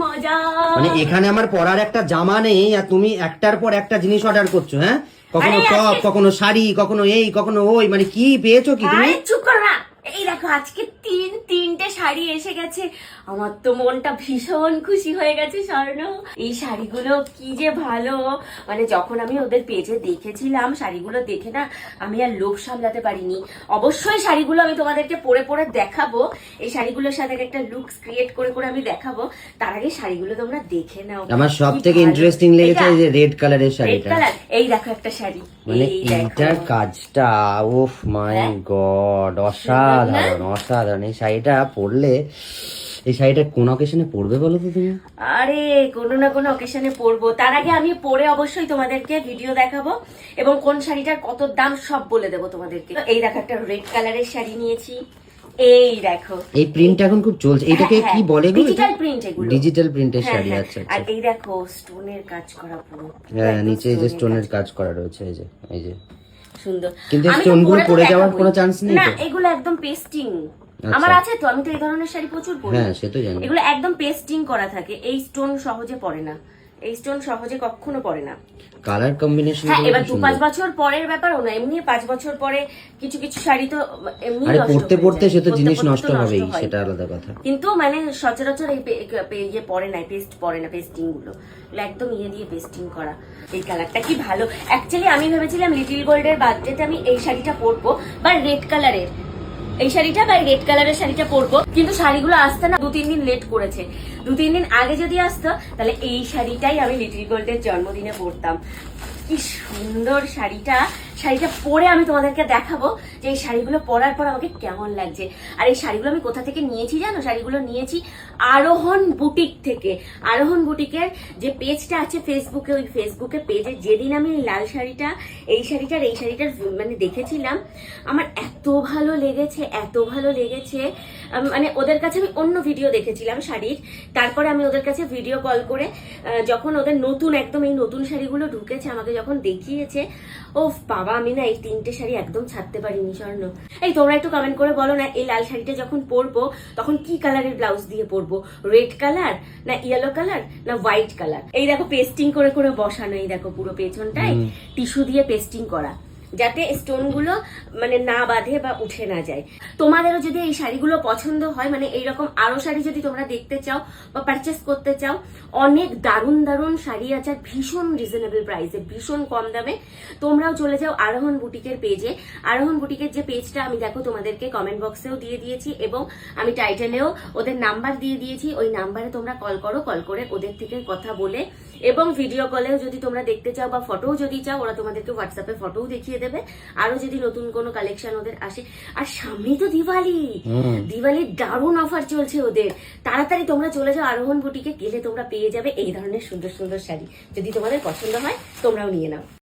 মজা। মানে এখানে আমার পরার একটা জামা নেই আর তুমি একটার পর একটা জিনিস অর্ডার করছো। হ্যাঁ, কখনো টপ, কখনো শাড়ি, কখনো এই কখনো ওই, মানে কি পেয়েছো কি তুমি? চুপ করো না। এই দেখো আজকে তিনটে শাড়ি এসে গেছে। আমার তো মনটা ভীষণ খুশি হয়ে গেছে স্বর্ণ। এই শাড়িগুলো কি যে ভালো, মানে যখন আমি ওদের পেজে দেখেছিলাম শাড়িগুলো দেখে না আমি আর লোভ সামলাতে পারিনি। অবশ্যই শাড়িগুলো আমি তোমাদেরকে পরে পরে দেখাবো, এই শাড়িগুলোর সাথে একটা লুকস ক্রিয়েট করে করে আমি দেখাবো। তার আগে শাড়িগুলো তোমরা দেখে নাও। আমার সব থেকে ইন্টারেস্টিং লেগেছে এই যে রেড কালারের শাড়িটা। এই দেখো একটা শাড়ি, মানে এইটার কাজটা ওফ মাই গড, অসাধারণ অসাধারণ। এই শাড়িটা পরলে, এই শাড়িটা কোন অকেশনে পরবে বলো তো তুমি? আরে কোনো না কোনো অকেশনে পরবো। তার আগে আমি পরে অবশ্যই তোমাদেরকে ভিডিও দেখাবো এবং কোন শাড়িটার কত দাম সব বলে দেবো তোমাদেরকে। এই দেখো একটা রেড কালারের শাড়ি নিয়েছি। এই দেখো এই প্রিন্ট এখন খুব চলছে, এটাকে কি বলে গো? ডিজিটাল প্রিন্ট, এগুলো ডিজিটাল প্রিন্টের শাড়ি। আচ্ছা আর এই দেখো স্টোনের কাজ করা পুরো। হ্যাঁ, নিচে এই যে স্টোনের কাজ করা রয়েছে, এই যে এই যে সুন্দর। কিন্তু স্টোনগুলো পড়ে যাওয়ার কোনো চান্স নেই না, তো? এগুলো একদম পেস্টিং। আমার আছে তো, আমি তো এই ধরনের শাড়ি প্রচুর পরি। হ্যাঁ, সে তো জানি। এগুলো একদম পেস্টিং করা থাকে, এই স্টোন সহজে পড়ে না, এই স্টোন সহজে কখনো পড়ে না। কালার কম্বিনেশন হ্যাঁ, এবার 2-5 বছর পরের ব্যাপারও না, এমনি 5 বছর পরে কিছু কিছু শাড়ি তো এমনি আরে নষ্ট পড়তে হয়ে পড়তে যায়। সে তো জিনিস পড়তে নষ্ট পড়তে হবেই, হয়। সেটা আলাদা কথা। কিন্তু মানে সচরাচর এই ইয়ে পড়ে না, পেস্ট পড়ে না, পেস্টিং গুলো একদম ইয়ে দিয়ে পেস্টিং করা। এই কালারটা কি ভালো। অ্যাকচুয়ালি আমি ভেবেছিলাম লিটিল গোল্ডের বার্থডেতে আমি এই শাড়িটা পরবো বা রেড কালারের এই শাড়িটা বা রেড কালারের শাড়িটা পরবো, কিন্তু শাড়িগুলো আসতে না 2-3 দিন লেট করেছে। 2-3 দিন আগে যদি আসতো তাহলে এই শাড়িটাই আমি লিটিল গোল্ডের জন্মদিনে পরতাম। কি সুন্দর শাড়িটা, শাড়িটা পরে আমি তোমাদেরকে দেখাবো যে এই শাড়িগুলো পরার পর আমাকে কেমন লাগছে। আর এই শাড়িগুলো আমি কোথা থেকে নিয়েছি জানো? শাড়িগুলো নিয়েছি আরোহণ বুটিক থেকে। আরোহণ বুটিকের যে পেজটা আছে ফেসবুকে, ওই ফেসবুকে পেজে যেদিন আমি এই লাল শাড়িটা এই শাড়িটার মানে দেখেছিলাম, আমার এত ভালো লেগেছে, এত ভালো লেগেছে। মানে ওদের কাছে আমি অন্য ভিডিও দেখেছিলাম শাড়ির, তারপরে আমি ওদের কাছে ভিডিও কল করে যখন ওদের নতুন একদম এই নতুন শাড়িগুলো ঢুকেছে আমাকে যখন দেখিয়েছে, ও বাবা, আমি না এই 3টে শাড়ি একদম ছাড়তে পারিনি স্বর্ণ। এই তোমরা একটু কমেন্ট করে বলো না, এই লাল শাড়িটা যখন পরবো তখন কি কালারের ব্লাউজ দিয়ে পরবো? রেড কালার না ইয়েলো কালার না হোয়াইট কালার? এই দেখো পেস্টিং করে করে বসানো, এই দেখো পুরো পেছনটায় টিস্যু দিয়ে পেস্টিং করা, যাতে স্টোন গুলো মানে না বাঁধে বা উঠে না যায়। তোমাদেরও যদি এই শাড়িগুলো পছন্দ হয়, মানে এইরকম আরো শাড়ি যদি তোমরা দেখতে চাও বা পারচেস করতে চাও, অনেক দারুণ দারুণ শাড়ি আছে আর ভীষণ রিজনেবল প্রাইসে, ভীষণ কম দামে। তোমরাও চলে যাও আরোহণ বুটিকের পেজে। আরোহণ বুটিকের যে পেজটা আমি দেখো তোমাদেরকে কমেন্ট বক্সেও দিয়ে দিয়েছি এবং আমি টাইটেলেও ওদের নাম্বার দিয়ে দিয়েছি। ওই নাম্বারে তোমরা কল করো, কল করে ওদের থেকে কথা বলে এবং ভিডিও কলেও যদি তোমরা দেখতে চাও বা ফটোও যদি চাও, ওরা তোমাদেরকে হোয়াটসঅ্যাপে ফটোও দেখিয়ে দেবে। আরো যদি নতুন কোনো কালেকশন ওদের আসে, আর সামনেই তো দিওয়ালির দারুণ অফার চলছে ওদের। তাড়াতাড়ি তোমরা চলে যাও আরোহণ বুটিকে, গেলে তোমরা পেয়ে যাবে এই ধরনের সুন্দর সুন্দর শাড়ি। যদি তোমাদের পছন্দ হয় তোমরাও নিয়ে নাও।